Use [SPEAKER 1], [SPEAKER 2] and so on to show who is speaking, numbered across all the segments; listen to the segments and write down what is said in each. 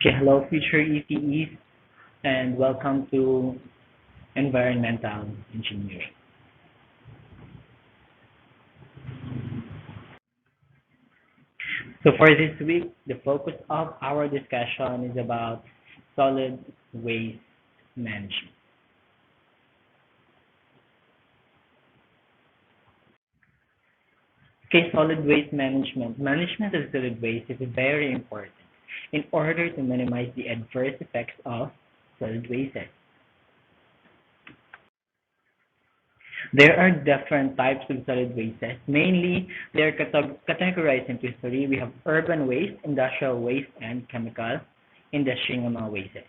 [SPEAKER 1] Okay, hello, future ETEs, and welcome to Environmental Engineering. So, for this week, the focus of our discussion is about solid waste management. Okay, solid waste management. Management of solid waste is very important in order to minimize the adverse effects of solid waste. There are different types of solid wastes. Mainly, they are categorized into three. We have urban waste, industrial waste, and chemical industry ng mga wastes.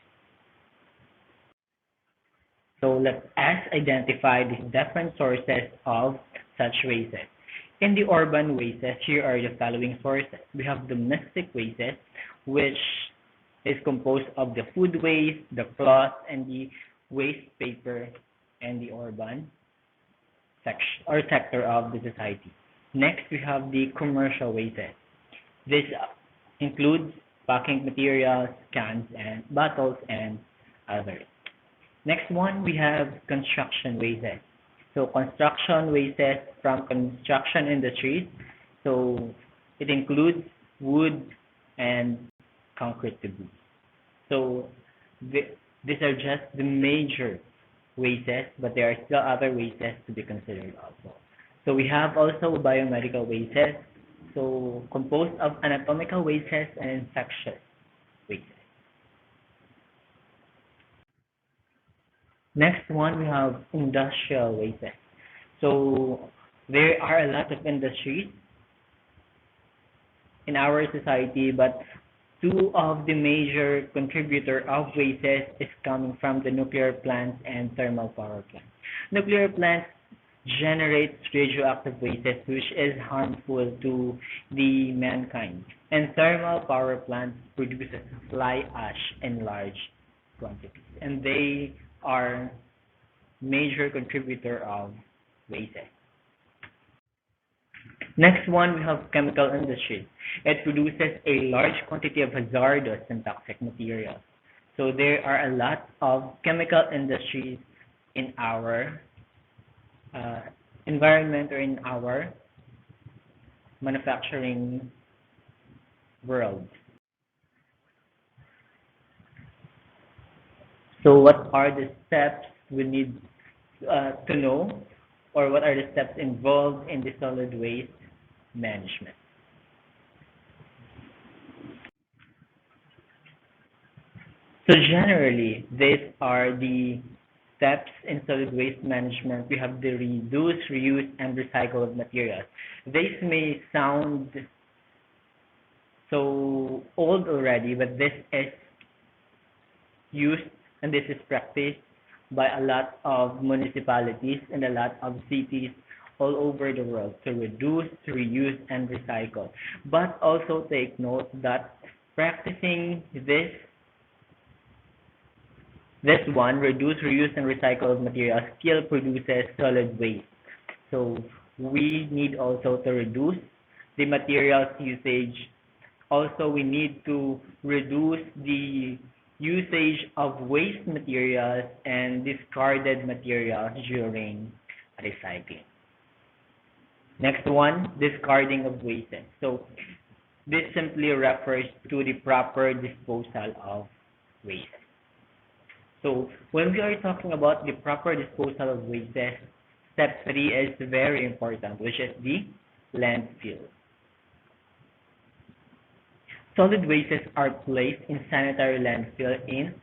[SPEAKER 1] So let us identify the different sources of such wastes. In the urban wastes, here are the following sources. We have domestic wastes, which is composed of the food waste, the cloth, and the waste paper, and the urban section or sector of the society. Next, we have the commercial wastes. This includes packing materials, cans, and bottles, and others. Next one, we have construction wastes. So construction wastes from construction industries. So it includes wood and concrete debris. So these are just the major wastes, but there are still other wastes to be considered also. So we have also biomedical wastes, so composed of anatomical wastes and infectious wastes. Next one, we have industrial wastes. So there are a lot of industries in our society, but two of the major contributor of wastes is coming from the nuclear plants and thermal power plants. Nuclear plants generate radioactive wastes which is harmful to the mankind. And thermal power plants produces fly ash in large quantities. And they are major contributor of wastes. Next one, we have chemical industry. It produces a large quantity of hazardous and toxic materials. So there are a lot of chemical industries in our environment or in our manufacturing world. So what are the steps we need to know, or what are the steps involved in the solid waste management? So generally, these are the steps in solid waste management. We have the reduce, reuse, and recycle of materials. This may sound so old already, but this is used and this is practiced by a lot of municipalities and a lot of cities all over the world to reduce, to reuse, and recycle. But also take note that practicing this one, reduce, reuse, and recycle of materials, still produces solid waste. So we need also to reduce the materials usage. Also, we need to reduce the usage of waste materials and discarded materials during recycling. Next one, discarding of waste. So this simply refers to the proper disposal of waste. So when we are talking about the proper disposal of waste, step 3 is very important, which is the landfill. Solid wastes are placed in sanitary landfill in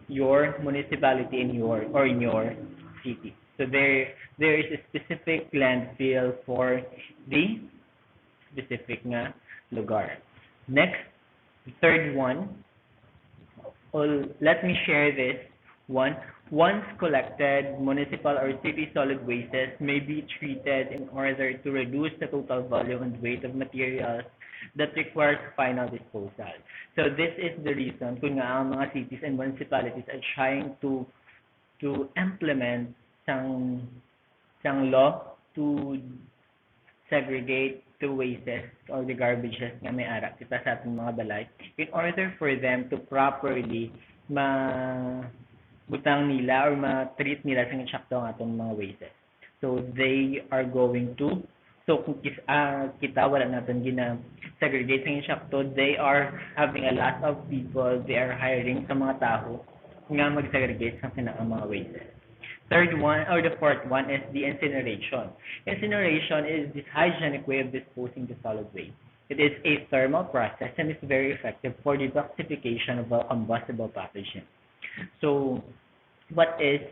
[SPEAKER 1] your municipality in your city. So there is a specific landfill for the specific nga lugar. Next, the third one, let me share this one. Once collected, municipal or city solid wastes may be treated in order to reduce the total volume and weight of materials that requires final disposal. So this is the reason kung nga ang mga cities and municipalities are trying to implement some law to segregate the wastes or the garbages nga may ara kita sa ating mga balay in order for them to properly butang nila or ma-treat nila sa insakto ang atong mga wastes. So they are going to kung kita wala natin gina-segregate sa insakto, they are having a lot of people, they are hiring sa mga tao nga mag-segregate sa kanilang mga wastes. Third one, or the fourth one, is the incineration. Incineration is this hygienic way of disposing the solid waste. It is a thermal process and is very effective for detoxification of combustible pathogens. So, what is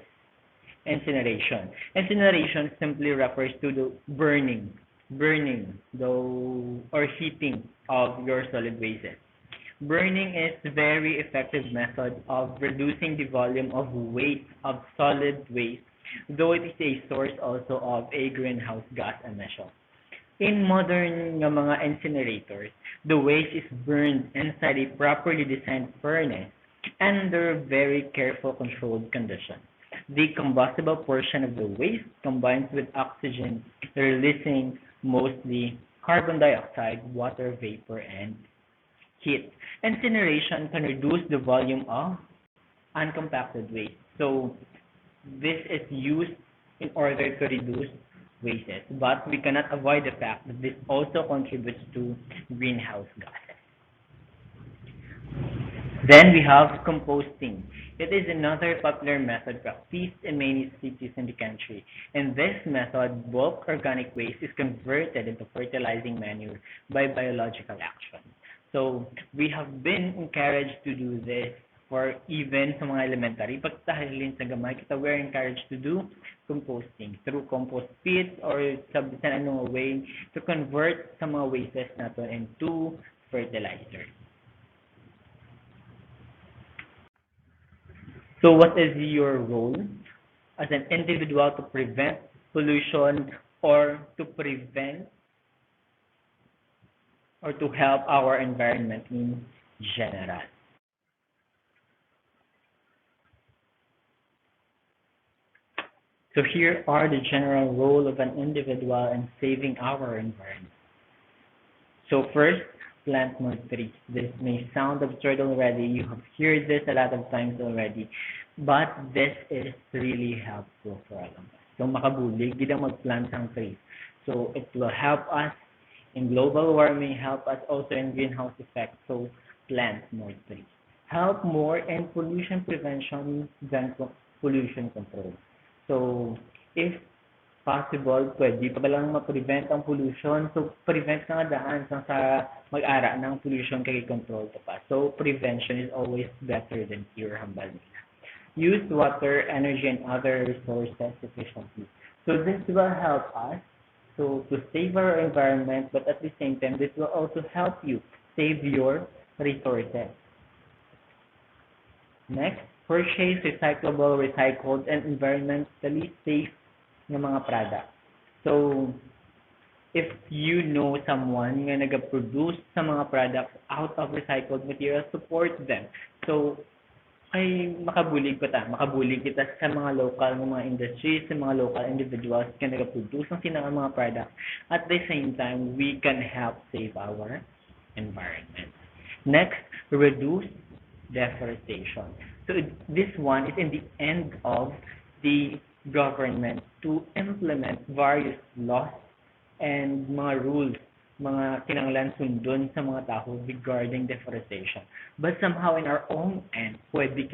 [SPEAKER 1] incineration? Incineration simply refers to the burning or heating of your solid wastes. Burning is a very effective method of reducing the volume of waste of solid waste, though it is a source also of a greenhouse gas emission. In modern nga mga incinerators, the waste is burned inside a properly designed furnace under very careful controlled conditions. The combustible portion of the waste combines with oxygen, releasing mostly carbon dioxide, water vapor, and heat. Incineration can reduce the volume of uncompacted waste. So this is used in order to reduce wastes, but we cannot avoid the fact that this also contributes to greenhouse gases. Then we have composting. It is another popular method practiced in many cities in the country. In this method, bulk organic waste is converted into fertilizing manure by biological action. So we have been encouraged to do this for even sa mga elementary. Pagtahalin sa gamay, we're encouraged to do composting through compost pits or sa anong way to convert sa mga wastes natin into fertilizer. So what is your role as an individual to prevent pollution or to prevent or to help our environment in general? So here are the general role of an individual in saving our environment. So first, plant more trees. This may sound absurd already. You have heard this a lot of times already. But this is really helpful for all of us. So makabulig, gid mag-plant ng trees. So it will help us in global warming, help us also in greenhouse effect. So plant more trees. Help more in pollution prevention than pollution control. So if possible, pwede pa lang ma-prevent ang pollution. So, prevent na nga daan sa mag-ara ng pollution kay control to pa. So, prevention is always better than cure, hambal nila. Use water, energy, and other resources efficiently. So, this will help us to save our environment, but at the same time, this will also help you save your resources. Next, purchase recyclable, recycled, and environmentally safe ng mga product. So, if you know someone nga nag-produce sa mga products out of recycled materials, support them. So, ay makabulig kita sa mga local ng mga industries, sa mga local individuals nga nag-produce ng sinang mga products. At the same time, we can help save our environment. Next, reduce deforestation. So, this one is in the end of the government to implement various laws and mga rules, mga kinanglan sundon sa mga tao regarding deforestation. But somehow in our own end, pwede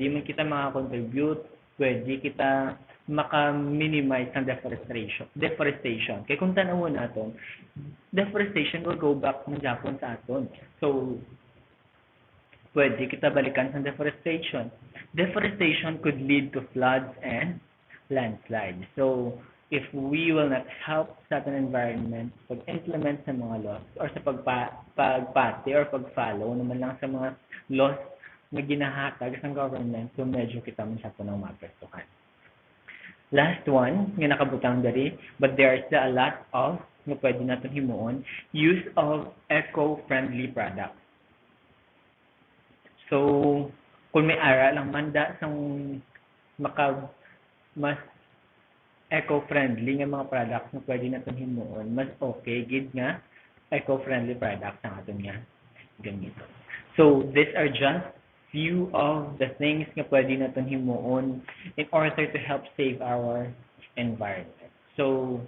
[SPEAKER 1] man kita maka-contribute, pwede kita maka-minimize ng deforestation. Kaya kung tanawin natin, deforestation will go back ng Japon sa aton. So, pwede kita balikan sa deforestation. Deforestation could lead to floods and landslides. So, if we will not help sa ating environment, pag-implement sa mga laws, or sa pagpati or pag-follow naman lang sa mga laws na ginahatag ng government, so medyo kita masyado ng mapestuhan. Last one, nga nakabutang dari, but there are still a lot of na pwede natin himuon, use of eco-friendly products. So, kung may ara lang manda sang mas eco-friendly nga mga products na pwede natin himuon, mas okay gid nga eco-friendly products ang aton nga gamiton. So these are just few of the things nga pwede natin himuon in order to help save our environment. So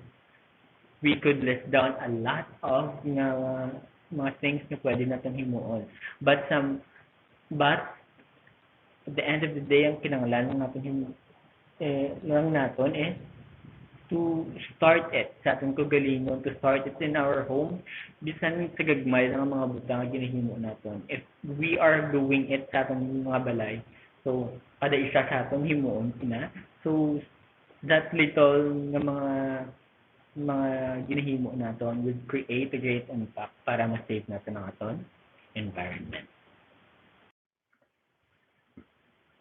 [SPEAKER 1] we could list down a lot of mga things na pwede natin himuon. But at the end of the day, ang kinahanglan natin lang naton is to start it sa atong kagalingon, to start it in our home. Bisan sa gagmay lang ang mga butang nga ginahimo naton. If we are doing it sa atong mga balay, so kada isa sa atong himuon ina. So that little nga mga ginahimo naton would create a great impact para ma-save natin ang aton environment.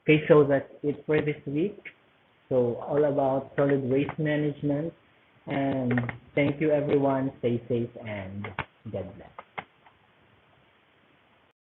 [SPEAKER 1] Okay, so that's it for this week. So all about solid waste management. And thank you everyone. Stay safe and God bless.